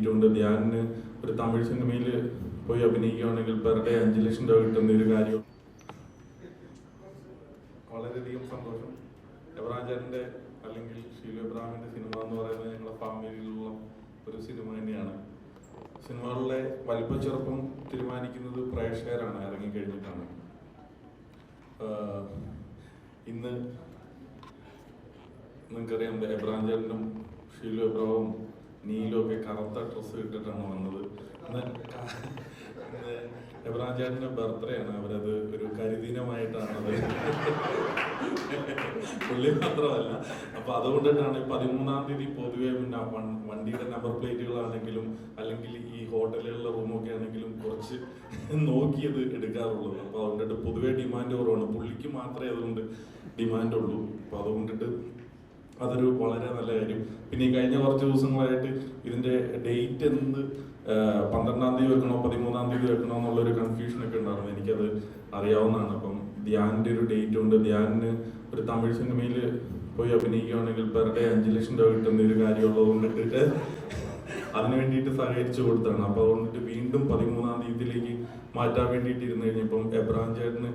Date ഉണ്ട്. ധ്യാനിന് ഒരു തമിഴ് സിനിമയിൽ പോയി അഭിനയിക്കുകയാണെങ്കിൽ പെർ ഡേ 5 ലക്ഷം രൂപ കിട്ടുന്ന ഒരു കാര്യം. വളരെയധികം സന്തോഷം. എബ്രാഞ്ചാറിന്റെ അല്ലെങ്കിൽ ഷീലു എബ്രാഹിമിന്റെ സിനിമ എന്ന് പറയുന്നത് ഞങ്ങളുടെ ഫാമിലിയിലുള്ള ഒരു സിനിമ തന്നെയാണ്. സിനിമകളിലെ വലിപ്പച്ചെറുപ്പം തീരുമാനിക്കുന്നത് പ്രേക്ഷകരാണ്, ഇറങ്ങിക്കഴിഞ്ഞിട്ടാണ്. ഇന്ന് നിങ്ങൾക്കറിയാം, എബ്രാഞ്ചാറിനും ഷീലു എബ്രാവും നീലും ഒക്കെ കറുത്ത ഡ്രസ്സ് ഇട്ടിട്ടാണ് വന്നത്. എബ്രാഞ്ചാറിന്റെ ബർത്ത്ഡേ ആണ്. അവരത് ഒരു കരിദിനമായിട്ടാണത് പുള്ളി മാത്രമല്ല. അപ്പൊ അതുകൊണ്ടിട്ടാണ് 13-ാം തീയതി പൊതുവെ വണ്ടിയുടെ നമ്പർ പ്ലേറ്റുകളാണെങ്കിലും അല്ലെങ്കിൽ ഈ ഹോട്ടലുകളിലെ റൂമൊക്കെ ആണെങ്കിലും കുറച്ച് നോക്കിയത് എടുക്കാറുള്ളത്. അപ്പൊ അതുകൊണ്ടിട്ട് പൊതുവെ ഡിമാൻഡ് കുറവാണ്. പുള്ളിക്ക് മാത്രമേ അതുകൊണ്ട് ഡിമാൻഡ് ഉള്ളൂ. അപ്പൊ അതുകൊണ്ടിട്ട് അതൊരു വളരെ നല്ല കാര്യം. പിന്നെ ഈ കഴിഞ്ഞ കുറച്ച് ദിവസങ്ങളായിട്ട് ഇതിന്റെ ഡേറ്റ് എന്ത് 12-ാം തീയതി വെക്കണോ 13-ാം തീയതി വെക്കണോ എന്നുള്ളൊരു കൺഫ്യൂഷനൊക്കെ ഉണ്ടായിരുന്നു. എനിക്കത് അറിയാവുന്നതാണ്. അപ്പം ധ്യാനിന്റെ ഒരു ഡേറ്റ് ഉണ്ട്. ധ്യാനിന് ഒരു തമിഴ് സിനിമയിൽ പോയി അഭിനയിക്കുകയാണെങ്കിൽ പെർ ഡേ 5 ലക്ഷം രൂപ കിട്ടുന്ന ഒരു കാര്യമുള്ളത് കൊണ്ടിട്ട് അതിന് വേണ്ടിയിട്ട് സഹകരിച്ചു കൊടുത്താണ്. അപ്പൊ അതുകൊണ്ടിട്ട് വീണ്ടും 13-ാം തീയതിയിലേക്ക് മാറ്റാൻ വേണ്ടിയിട്ട് ഇരുന്ന് കഴിഞ്ഞപ്പം എബ്രാഞ്ചേട്ടന്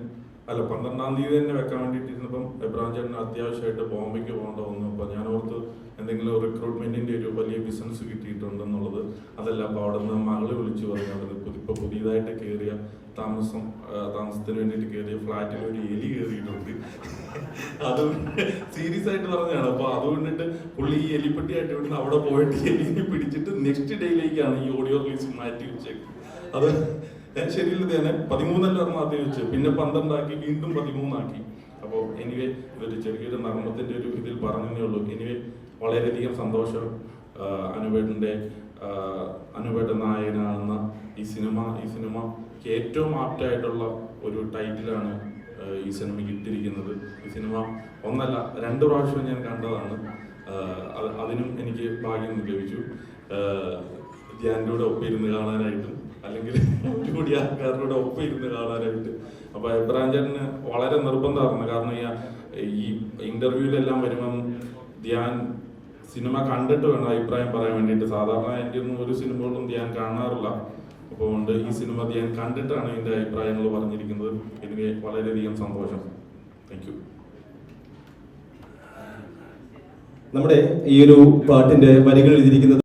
12-ാം തീയതി തന്നെ വെക്കാൻ വേണ്ടിയിട്ടിരുന്നപ്പം എബ്രാഞ്ചേട്ടന് അത്യാവശ്യമായിട്ട് ബോംബെക്ക് പോകേണ്ട വന്നു. അപ്പൊ ഞാൻ ഓർത്ത് എന്തെങ്കിലും റിക്രൂട്ട്മെന്റിന്റെ ഒരു വലിയ ബിസിനസ് കിട്ടിയിട്ടുണ്ടെന്നുള്ളത്. അതല്ല, അപ്പൊ അവിടെ നിന്ന് മകള് വിളിച്ചു പറഞ്ഞു, അവിടെ ഇപ്പൊ പുതിയതായിട്ട് കയറിയ താമസത്തിന് വേണ്ടിയിട്ട് കയറിയ ഫ്ലാറ്റിൽ ഒരു എലി കയറിയിട്ടുണ്ട്. അത് സീരിയസ് ആയിട്ട് പറഞ്ഞതാണ്. അപ്പൊ അതുകൊണ്ടിട്ട് പുള്ളി ഈ എലിപ്പെട്ടിയായിട്ട് ഇവിടുന്ന് അവിടെ പോയിട്ട് എലിനെ പിടിച്ചിട്ട് നെക്സ്റ്റ് ഡേയിലേക്കാണ് ഈ ഓഡിയോ റിലീസ് മാറ്റി വെച്ചേക്കുന്നത്. അത് ശരിയല്ല, തന്നെ 13 ആദ്യം വെച്ച്, പിന്നെ 12 ആക്കി, വീണ്ടും 13 ആക്കി. അപ്പോൾ എനിവേ ഇതൊരു ചെറിയൊരു നർമ്മത്തിന്റെ ഒരു ഇതിൽ പറഞ്ഞതേ ഉള്ളൂ. എനിവേ വളരെയധികം സന്തോഷം. അനുപേട്ടൻ നായകനാകുന്ന ഈ സിനിമയ്ക്ക് ഏറ്റവും ആപ്റ്റായിട്ടുള്ള ഒരു ടൈറ്റിലാണ് ഈ സിനിമയ്ക്ക് ഇട്ടിരിക്കുന്നത്. ഈ സിനിമ ഒന്നല്ല 2 പ്രാവശ്യം ഞാൻ കണ്ടതാണ്. അതിനും എനിക്ക് ഭാഗ്യം ലഭിച്ചു. ധ്യാനിലൂടെ ഒപ്പം ഇരുന്ന് കാണാനായിട്ടും അല്ലെങ്കിൽ കൂടി ആൾക്കാരുടെ ഒപ്പം ഇരുന്ന് കാണാനായിട്ട്. അപ്പൊ എബ്രാഞ്ചേട്ടന് വളരെ നിർബന്ധമായിരുന്നു. കാരണം ഈ ഇന്റർവ്യൂവിലെല്ലാം വരുമ്പം ധ്യാൻ സിനിമ കണ്ടിട്ട് വേണം അഭിപ്രായം പറയാൻ വേണ്ടിയിട്ട്. സാധാരണ എൻ്റെ ഒന്നും ഒരു സിനിമകളും ധ്യാൻ കാണാറില്ല. അപ്പോൾ കൊണ്ട് ഈ സിനിമ ധ്യാൻ കണ്ടിട്ടാണ് എൻ്റെ അഭിപ്രായങ്ങൾ പറഞ്ഞിരിക്കുന്നത്. എനിക്ക് വളരെയധികം സന്തോഷം. Thank you. നമ്മുടെ ഈ ഒരു പാട്ടിന്റെ വരികൾ എഴുതിയിരിക്കുന്നത്